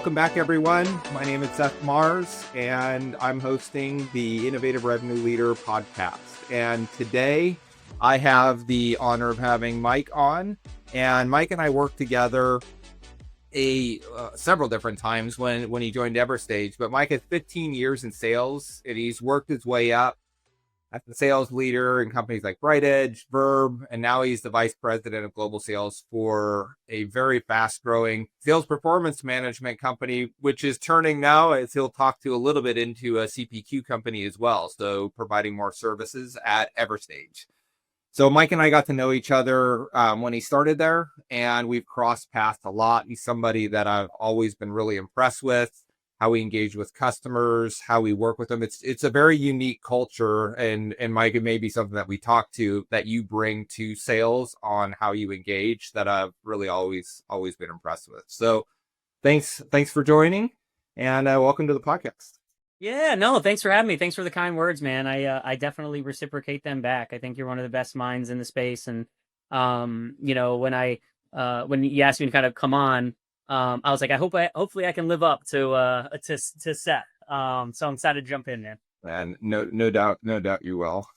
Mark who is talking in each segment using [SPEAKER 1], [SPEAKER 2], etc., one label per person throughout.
[SPEAKER 1] welcome back, everyone. My name is Seth Mars, and I'm hosting the Innovative Revenue Leader podcast. And today, I have the honor of having Mike on, and Mike and I worked together several different times when he joined Everstage. But Mike has 15 years in sales, and he's worked his way up as the sales leader in companies like Bright Edge, Verb, and now he's the vice president of global sales for a very fast-growing sales performance management company, which is turning now, as he'll talk to a little bit, into a CPQ company as well, so providing more services at Everstage. So Mike and I got to know each other when he started there, and we've crossed paths a lot. He's somebody that I've always been really impressed with, how we engage with customers, how we work with them. It's a very unique culture, and Mike, it may be something that we talk to that you bring to sales on how you engage that I've really always been impressed with. So thanks for joining, and welcome to the podcast.
[SPEAKER 2] Yeah, no, thanks for having me. Thanks for the kind words, man. I definitely reciprocate them back. I think you're one of the best minds in the space. And, when you asked me to kind of come on, I was like, hopefully I can live up to Seth. So I'm excited to jump in, man.
[SPEAKER 1] And no doubt you will.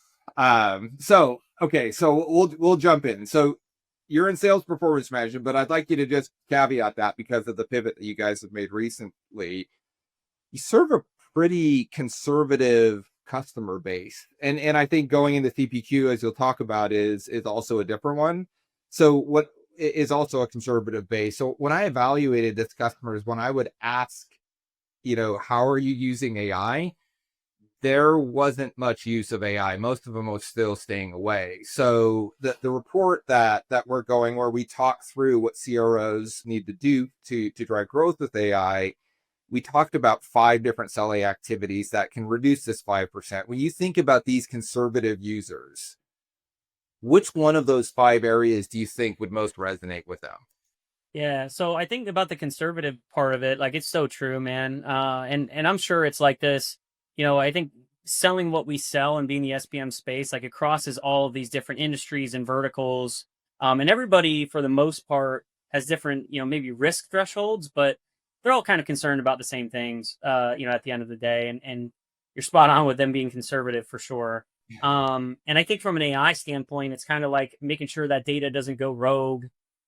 [SPEAKER 1] So we'll jump in. So you're in sales performance management, but I'd like you to just caveat that because of the pivot that you guys have made recently. You serve a pretty conservative customer base, and I think going into CPQ, as you'll talk about, is also a different one. So what is also a conservative base. So when I evaluated this customers, when I would ask, how are you using AI? There wasn't much use of AI. Most of them was still staying away. So the report that we're going, where we talk through what CROs need to do to drive growth with AI, we talked about 5 different selling activities that can reduce this 5%. When you think about these conservative users, which one of those 5 areas do you think would most resonate with them?
[SPEAKER 2] Yeah, so I think about the conservative part of it, like it's so true, man. And I'm sure it's like this. I think selling what we sell and being the SPM space, like it crosses all of these different industries and verticals. And everybody, for the most part, has different, maybe risk thresholds, but they're all kind of concerned about the same things, at the end of the day. And you're spot on with them being conservative for sure. And I think from an AI standpoint, it's kind of like making sure that data doesn't go rogue.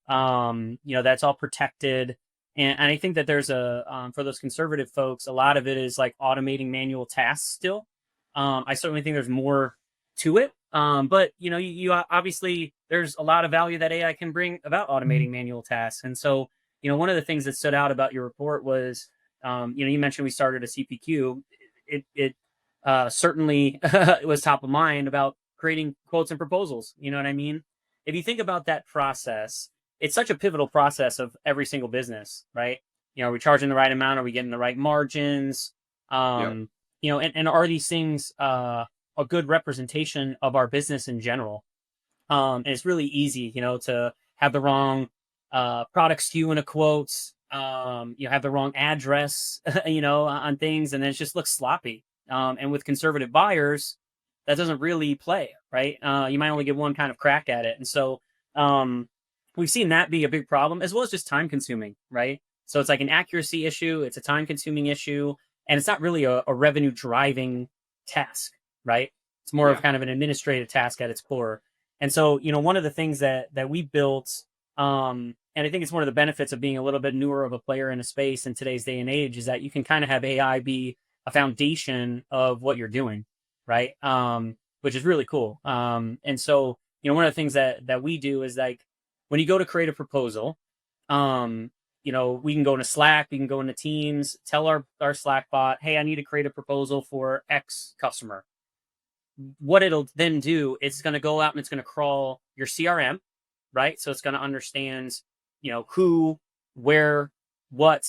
[SPEAKER 2] That's all protected. And I think that there's for those conservative folks, a lot of it is like automating manual tasks still. I certainly think there's more to it. But you obviously, there's a lot of value that AI can bring about automating manual tasks. And so, one of the things that stood out about your report was, you mentioned we started a CPQ. It certainly was top of mind about creating quotes and proposals. You know what I mean? If you think about that process, it's such a pivotal process of every single business, right? Are we charging the right amount? Are we getting the right margins? And are these things a good representation of our business in general? And it's really easy, to have the wrong product SKU in a quote, have the wrong address, on things, and then it just looks sloppy. And with conservative buyers, that doesn't really play, right? You might only get one kind of crack at it. And so we've seen that be a big problem, as well as just time consuming, right? So it's like an accuracy issue, it's a time consuming issue, and it's not really a revenue driving task, right? It's more of kind of an administrative task at its core. And so, one of the things that we built, and I think it's one of the benefits of being a little bit newer of a player in a space in today's day and age, is that you can kind of have AI be a foundation of what you're doing, right? Which is really cool. And so, one of the things that we do is, like, when you go to create a proposal, we can go into Slack, we can go into Teams, tell our Slack bot, hey, I need to create a proposal for X customer. What it'll then do, it's going to go out and it's going to crawl your CRM, right? So it's going to understand, who, where, what,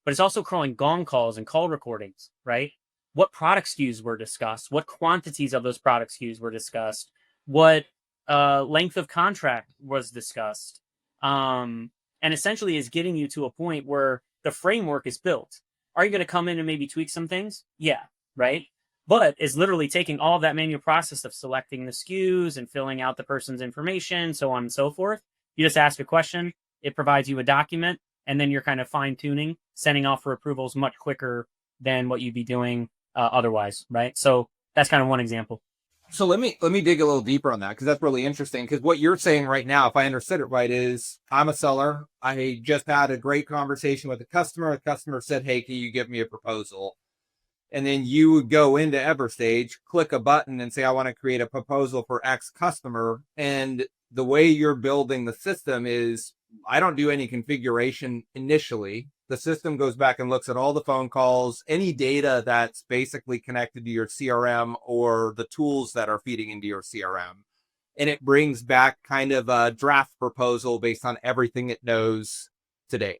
[SPEAKER 2] but it's also crawling gong calls and call recordings, right? What product SKUs were discussed, what quantities of those product SKUs were discussed, what length of contract was discussed, and essentially is getting you to a point where the framework is built. Are you going to come in and maybe tweak some things? Yeah, right? But it's literally taking all of that manual process of selecting the SKUs and filling out the person's information, so on and so forth. You just ask a question, it provides you a document, and then you're kind of fine tuning, sending off for approvals much quicker than what you'd be doing otherwise, right? So that's kind of one example.
[SPEAKER 1] So let me dig a little deeper on that, because that's really interesting. Because what you're saying right now, if I understood it right, is I'm a seller. I just had a great conversation with a customer. The customer said, "Hey, can you give me a proposal?" And then you would go into Everstage, click a button, and say, "I want to create a proposal for X customer." And the way you're building the system is, I don't do any configuration initially. The system goes back and looks at all the phone calls, any data that's basically connected to your CRM or the tools that are feeding into your CRM. And it brings back kind of a draft proposal based on everything it knows today.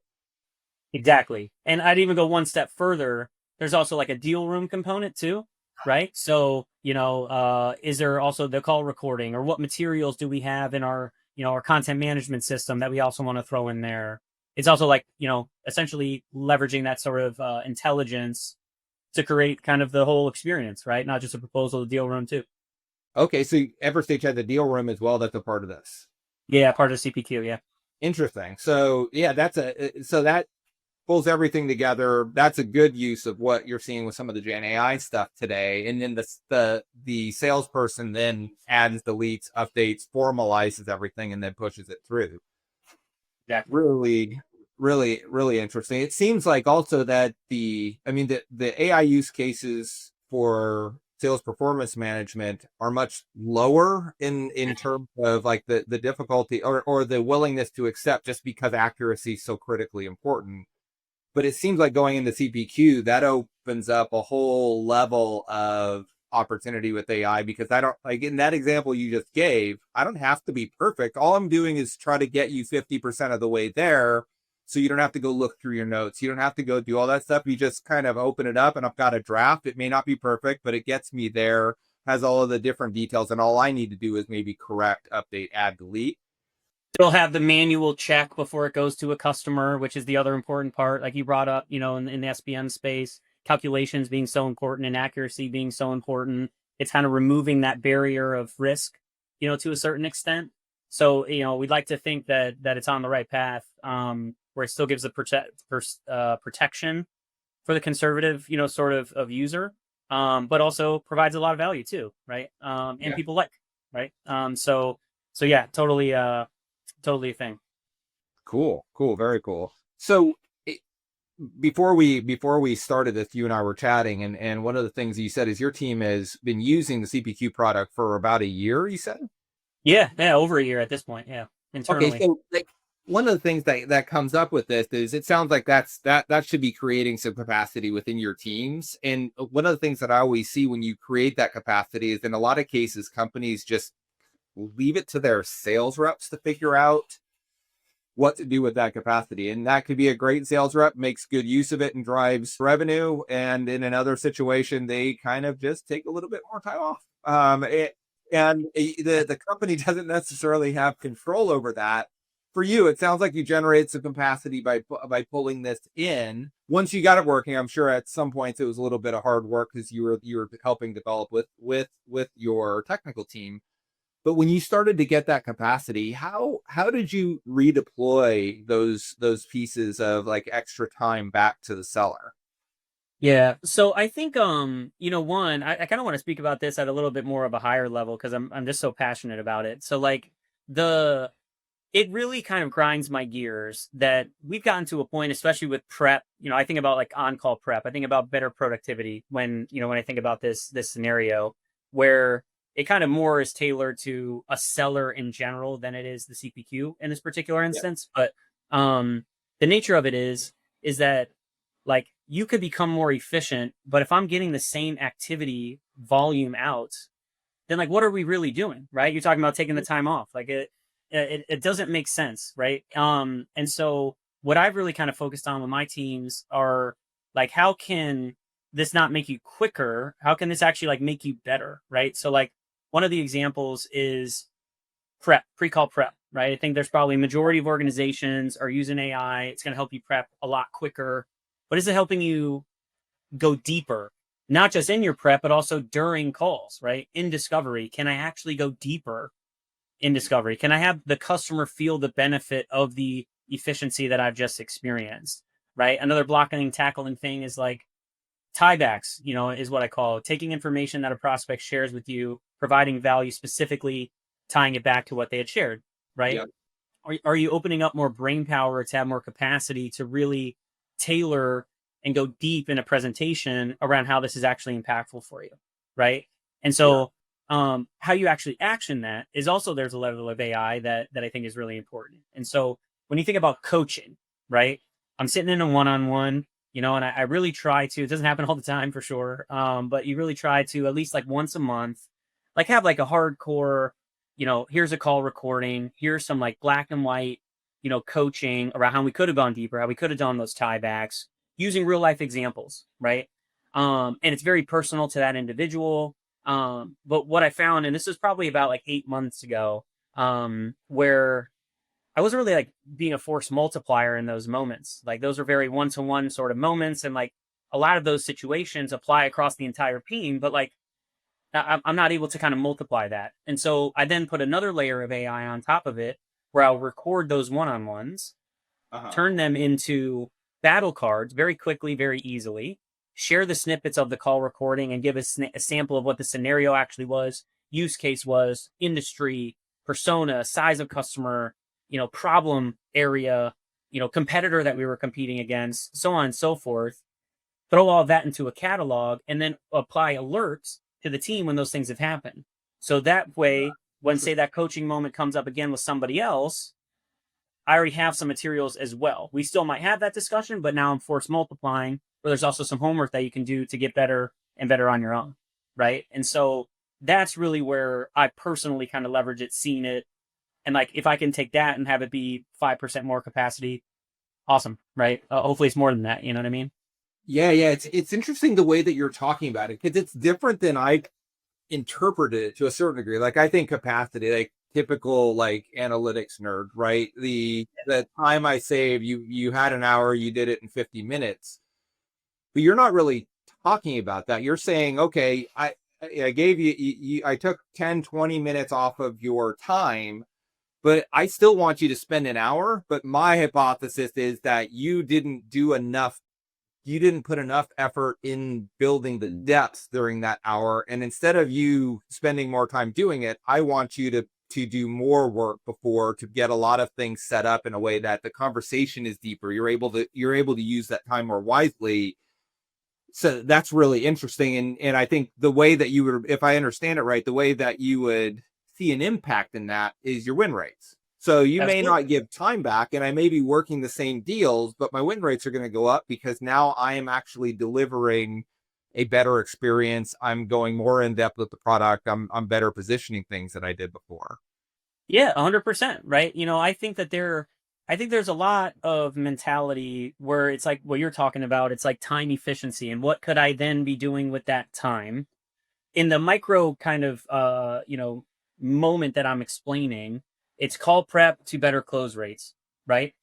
[SPEAKER 2] Exactly. And I'd even go one step further. There's also like a deal room component too, right? So, is there also the call recording, or what materials do we have in our, our content management system that we also want to throw in there? It's also like, essentially leveraging that sort of intelligence to create kind of the whole experience, right? Not just a proposal, the deal room too.
[SPEAKER 1] Okay, so Everstage had the deal room as well. That's a part of this.
[SPEAKER 2] Yeah, part of CPQ. Yeah.
[SPEAKER 1] Interesting. So yeah, so that pulls everything together. That's a good use of what you're seeing with some of the Gen AI stuff today. And then the salesperson then adds, deletes, updates, formalizes everything, and then pushes it through.
[SPEAKER 2] Yeah.
[SPEAKER 1] Really, really, really interesting. It seems like also that the AI use cases for sales performance management are much lower in terms of like the difficulty or the willingness to accept, just because accuracy is so critically important. But it seems like going into CPQ, that opens up a whole level of opportunity with AI, because I don't, like in that example you just gave, I don't have to be perfect. All I'm doing is try to get you 50% of the way there. So you don't have to go look through your notes. You don't have to go do all that stuff. You just kind of open it up, and I've got a draft. It may not be perfect, but it gets me there, has all of the different details. And all I need to do is maybe correct, update, add, delete.
[SPEAKER 2] Still have the manual check before it goes to a customer, which is the other important part. Like you brought up, in the SPM space, calculations being so important and accuracy being so important. It's kind of removing that barrier of risk, to a certain extent. So, we'd like to think that it's on the right path, where it still gives the protection for the conservative, sort of user, but also provides a lot of value too, right? And people like, right? So yeah, totally a thing.
[SPEAKER 1] Cool, very cool. So before we started this, you and I were chatting, and one of the things you said is your team has been using the CPQ product for about a year, you said?
[SPEAKER 2] Yeah, over a year at this point. Yeah, internally.
[SPEAKER 1] Okay, so like one of the things that comes up with this is, it sounds like that should be creating some capacity within your teams. And one of the things that I always see when you create that capacity is, in a lot of cases, companies just leave it to their sales reps to figure out what to do with that capacity. And that could be a great sales rep, makes good use of it and drives revenue. And in another situation, they kind of just take a little bit more time off. The company doesn't necessarily have control over that. For you, it sounds like you generated some capacity by pulling this in. Once you got it working, I'm sure at some points it was a little bit of hard work, because you were helping develop with your technical team. But when you started to get that capacity, how did you redeploy those pieces of like extra time back to the seller?
[SPEAKER 2] Yeah. So I think one, I kind of want to speak about this at a little bit more of a higher level, because I'm just so passionate about it. So like it really kind of grinds my gears that we've gotten to a point, especially with prep. I think about like on-call prep. I think about better productivity when I think about this scenario, where it kind of more is tailored to a seller in general than it is the CPQ in this particular instance. Yeah. But the nature of it is that, like, you could become more efficient, but if I'm getting the same activity volume out, then like, what are we really doing, right? You're talking about taking the time off. Like it doesn't make sense, right? And so what I've really kind of focused on with my teams are like, how can this not make you quicker? How can this actually like make you better, right? So like one of the examples is pre-call prep, right? I think there's probably a majority of organizations are using AI. It's going to help you prep a lot quicker, but is it helping you go deeper? Not just in your prep, but also during calls, right? In discovery, can I actually go deeper in discovery? Can I have the customer feel the benefit of the efficiency that I've just experienced, right? Another blocking and tackling thing is like tiebacks, is what I call it. Taking information that a prospect shares with you, providing value, specifically tying it back to what they had shared, right?
[SPEAKER 1] Yeah.
[SPEAKER 2] Are you opening up more brain power to have more capacity to really tailor and go deep in a presentation around how this is actually impactful for you, right? And
[SPEAKER 1] Yeah.
[SPEAKER 2] so how you actually action that is also, there's a level of AI that I think is really important. And so when you think about coaching, right? I'm sitting in a one-on-one, and I really try to, it doesn't happen all the time for sure. But you really try to at least like once a month, like have like a hardcore, here's a call recording, here's some like black and white, coaching around how we could have gone deeper, how we could have done those tiebacks using real life examples, right? And it's very personal to that individual. But what I found, and this was probably about like 8 months ago, where I wasn't really like being a force multiplier in those moments. Like those are very one-to-one sort of moments. And like a lot of those situations apply across the entire team, but like I'm not able to kind of multiply that. And so I then put another layer of AI on top of it where I'll record those one-on-ones,
[SPEAKER 1] Uh-huh.
[SPEAKER 2] turn them into battle cards very quickly, very easily, share the snippets of the call recording and give a sample of what the scenario actually was, use case was, industry, persona, size of customer, problem area, competitor that we were competing against, so on and so forth. Throw all of that into a catalog and then apply alerts to the team when those things have happened. So that way, when say that coaching moment comes up again with somebody else, I already have some materials as well. We still might have that discussion, but now I'm force multiplying, where there's also some homework that you can do to get better and better on your own. Right. And so that's really where I personally kind of leverage it, seeing it. And like, if I can take that and have it be 5% more capacity, awesome. Right. Hopefully it's more than that. You know what I mean?
[SPEAKER 1] Yeah, yeah. It's interesting the way that you're talking about it because it's different than I interpreted it to a certain degree. Like I think capacity, like typical like analytics nerd, right? The time I saved, you had an hour, you did it in 50 minutes, but you're not really talking about that. You're saying, okay, I gave you I took 10, 20 minutes off of your time, but I still want you to spend an hour. But my hypothesis is that you didn't put enough effort in building the depth during that hour. And instead of you spending more time doing it, I want you to do more work before to get a lot of things set up in a way that the conversation is deeper. You're able to use that time more wisely. So that's really interesting. And I think the way that you would, if I understand it right, the way that you would see an impact in that is your win rates. So you may
[SPEAKER 2] Absolutely.
[SPEAKER 1] not give time back and I may be working the same deals, but my win rates are going to go up because now I am actually delivering a better experience. I'm going more in depth with the product. I'm better positioning things than I did before.
[SPEAKER 2] Yeah, 100%. Right. I think there's a lot of mentality where it's like what you're talking about. It's like time efficiency and what could I then be doing with that time in the micro kind of, moment that I'm explaining. It's call prep to better close rates. Right.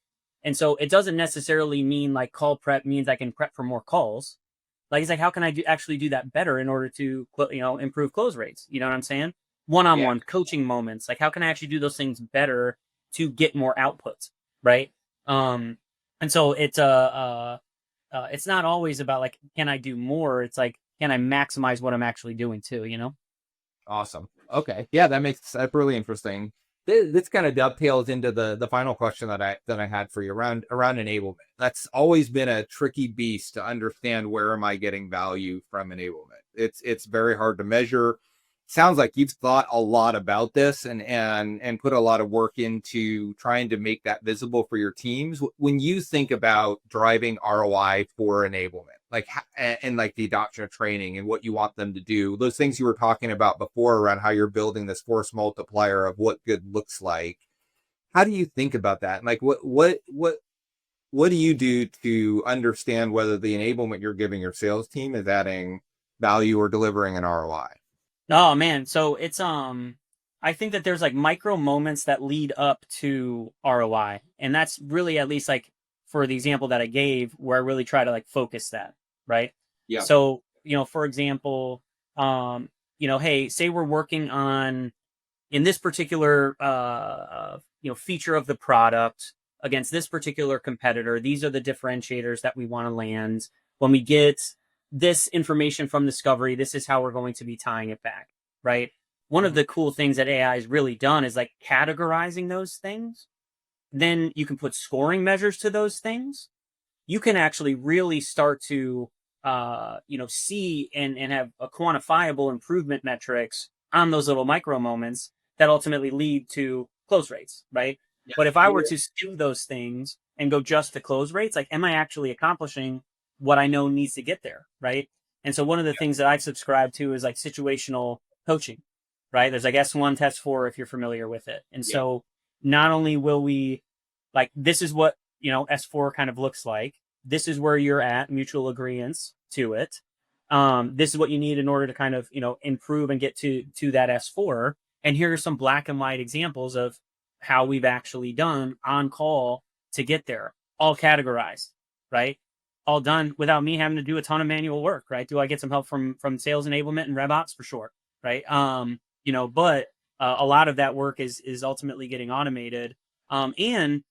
[SPEAKER 2] And so it doesn't necessarily mean like call prep means I can prep for more calls. Like it's like, how can I actually do that better in order to, improve close rates? You know what I'm saying?
[SPEAKER 1] Yeah.
[SPEAKER 2] One-on-one coaching moments. Like, how can I actually do those things better to get more outputs? Right. Um, and so it's not always about like, can I do more? It's like, can I maximize what I'm actually doing too?
[SPEAKER 1] Awesome. Okay. Yeah, that's really interesting. This kind of dovetails into the final question that I had for you around enablement. That's always been a tricky beast to understand where am I getting value from enablement. It's very hard to measure. Sounds like you've thought a lot about this and put a lot of work into trying to make that visible for your teams. When you think about driving ROI for enablement, like and like the adoption of training and what you want them to do, those things you were talking about before around how you're building this force multiplier of what good looks like. How do you think about that? Like what do you do to understand whether the enablement you're giving your sales team is adding value or delivering an ROI?
[SPEAKER 2] Oh man, so it's I think that there's like micro moments that lead up to ROI. And that's really, at least like for the example that I gave, where I really try to like focus that, right?
[SPEAKER 1] Yeah.
[SPEAKER 2] So, for example, hey, say we're working on in this particular feature of the product, against this particular competitor. These are the differentiators that we want to land. When we get this information from discovery, this is how we're going to be tying it back, right? One of
[SPEAKER 1] Mhm.
[SPEAKER 2] the cool things that AI has really done is like categorizing those things. Then you can put scoring measures to those things. You can actually really start to see and have a quantifiable improvement metrics on those little micro moments that ultimately lead to close rates, right?
[SPEAKER 1] Yeah.
[SPEAKER 2] But if I were to skew those things and go just to close rates, like, am I actually accomplishing what I know needs to get there, right? And so one of the things that I subscribe to is like situational coaching, right? There's like S1, test 4 if you're familiar with it. And
[SPEAKER 1] Yeah.
[SPEAKER 2] so not only will we like, this is what, S4 kind of looks like. This is where you're at, mutual agreements to it. This is what you need in order to kind of, improve and get to that S4. And here are some black and white examples of how we've actually done on call to get there, all categorized, right? All done without me having to do a ton of manual work, right? Do I get some help from sales enablement and rev ops for sure, right? But a lot of that work is ultimately getting automated. And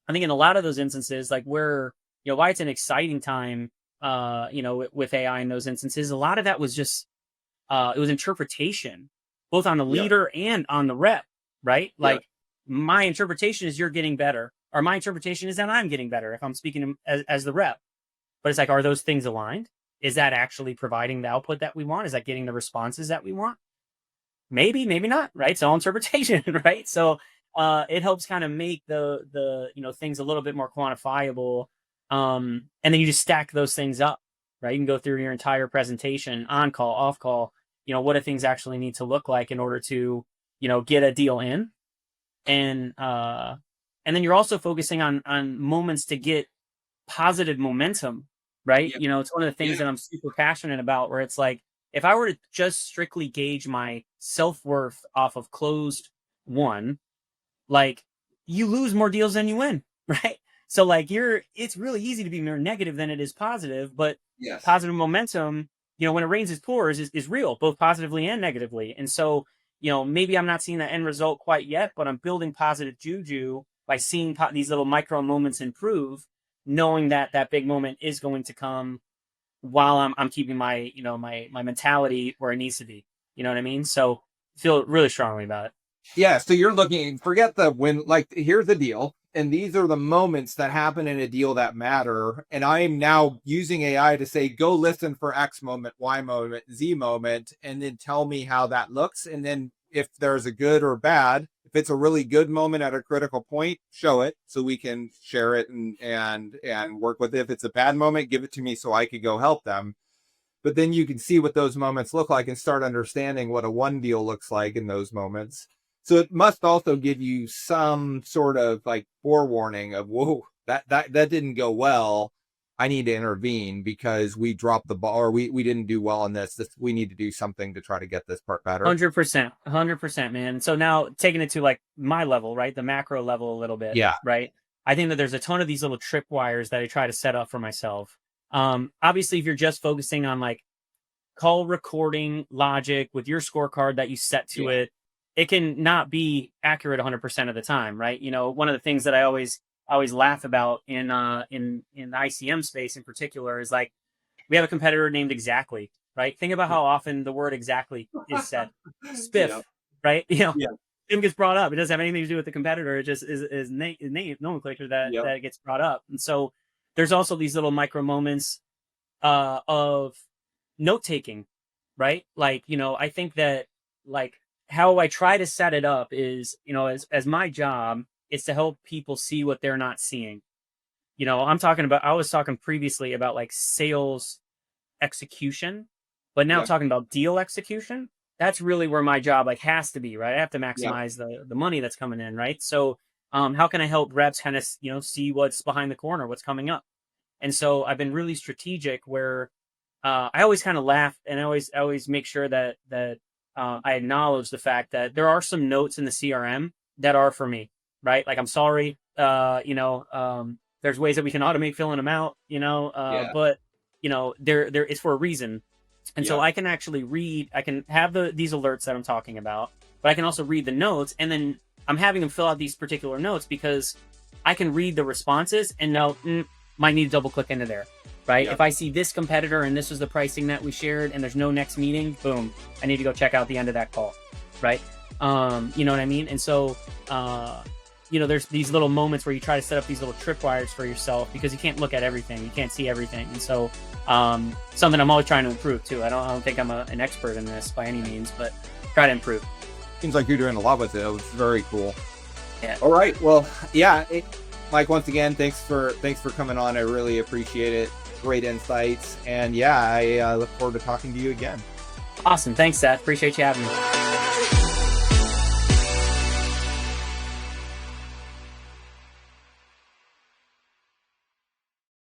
[SPEAKER 2] I think in a lot of those instances, like where, why it's an exciting time, with AI in those instances, a lot of that was just, it was interpretation, both on the
[SPEAKER 1] Yeah.
[SPEAKER 2] leader and on the rep, right?
[SPEAKER 1] Yeah.
[SPEAKER 2] Like my interpretation is you're getting better, or my interpretation is that I'm getting better if I'm speaking as the rep. But it's like, are those things aligned? Is that actually providing the output that we want? Is that getting the responses that we want? Maybe, maybe not, right? It's all interpretation, right? So it helps kind of make the things a little bit more quantifiable. And then you just stack those things up, right? You can go through your entire presentation, on call, off call. What do things actually need to look like in order to, get a deal in, and then you're also focusing on moments to get positive momentum, right?
[SPEAKER 1] Yeah.
[SPEAKER 2] It's one of the things
[SPEAKER 1] Yeah.
[SPEAKER 2] that I'm super passionate about, where it's like, if I were to just strictly gauge my self-worth off of closed one, like, you lose more deals than you win, right? So like, it's really easy to be more negative than it is positive, but
[SPEAKER 1] Yes.
[SPEAKER 2] positive momentum, when it rains it pours, is real, both positively and negatively. And so, maybe I'm not seeing the end result quite yet, but I'm building positive juju by seeing these little micro moments improve, knowing that that big moment is going to come while I'm keeping my, my mentality where it needs to be. You know what I mean? So feel really strongly about it.
[SPEAKER 1] Yeah. So you're looking, forget the when, like, here's the deal. And these are the moments that happen in a deal that matter. And I am now using AI to say, go listen for X moment, Y moment, Z moment, and then tell me how that looks. And then if there's a good or bad, if it's a really good moment at a critical point, show it so we can share it and work with it. If it's a bad moment, give it to me so I could go help them. But then you can see what those moments look like and start understanding what a one deal looks like in those moments. So it must also give you some sort of like forewarning of, whoa, that didn't go well. I need to intervene because we dropped the ball, or we didn't do well on this. We need to do something to try to get this part better.
[SPEAKER 2] 100%, 100%, man. So now taking it to like my level, right? The macro level a little bit,
[SPEAKER 1] Yeah.
[SPEAKER 2] right? I think that there's a ton of these little tripwires that I try to set up for myself. Obviously, if you're just focusing on like call recording logic with your scorecard that you set to
[SPEAKER 1] Yeah.
[SPEAKER 2] it, it can not be accurate 100% of the time, right? One of the things that I always laugh about in the ICM space in particular is like, we have a competitor named Exactly, right? Think about how often the word exactly is said.
[SPEAKER 1] Yeah.
[SPEAKER 2] Spiff, right?
[SPEAKER 1] Yeah.
[SPEAKER 2] Name gets brought up. It doesn't have anything to do with the competitor. It just is name nomenclature
[SPEAKER 1] Yeah.
[SPEAKER 2] that gets brought up. And so there's also these little micro moments of note taking, right? Like, I think that like how I try to set it up is, as my job is to help people see what they're not seeing. I was talking previously about like sales execution, but now
[SPEAKER 1] Yeah.
[SPEAKER 2] talking about deal execution, that's really where my job like has to be, right? I have to
[SPEAKER 1] Yeah.
[SPEAKER 2] maximize the money that's coming in, right? So how can I help reps kind of, see what's behind the corner, what's coming up? And so I've been really strategic where I always kind of laugh, and I always make sure that I acknowledge the fact that there are some notes in the CRM that are for me, right? Like, I'm sorry, there's ways that we can automate filling them out,
[SPEAKER 1] Yeah.
[SPEAKER 2] but there it's for a reason. And so
[SPEAKER 1] Yeah.
[SPEAKER 2] I can actually read, I can have these alerts that I'm talking about, but I can also read the notes, and then I'm having them fill out these particular notes because I can read the responses and know, might need to double click into there, right?
[SPEAKER 1] Yeah.
[SPEAKER 2] If I see this competitor and this was the pricing that we shared and there's no next meeting, boom, I need to go check out the end of that call, right? You know what I mean? And so, you know, there's these little moments where you try to set up these little tripwires for yourself because you can't look at everything. You can't see everything. And so, something I'm always trying to improve too. I don't think I'm an expert in this by any means, but try to improve.
[SPEAKER 1] Seems like you're doing a lot with it. It's very cool.
[SPEAKER 2] Yeah.
[SPEAKER 1] All right. Well, yeah, Mike, once again, thanks for coming on. I really appreciate it. Great insights. And yeah, I look forward to talking to you again.
[SPEAKER 2] Awesome. Thanks, Seth. Appreciate you having me.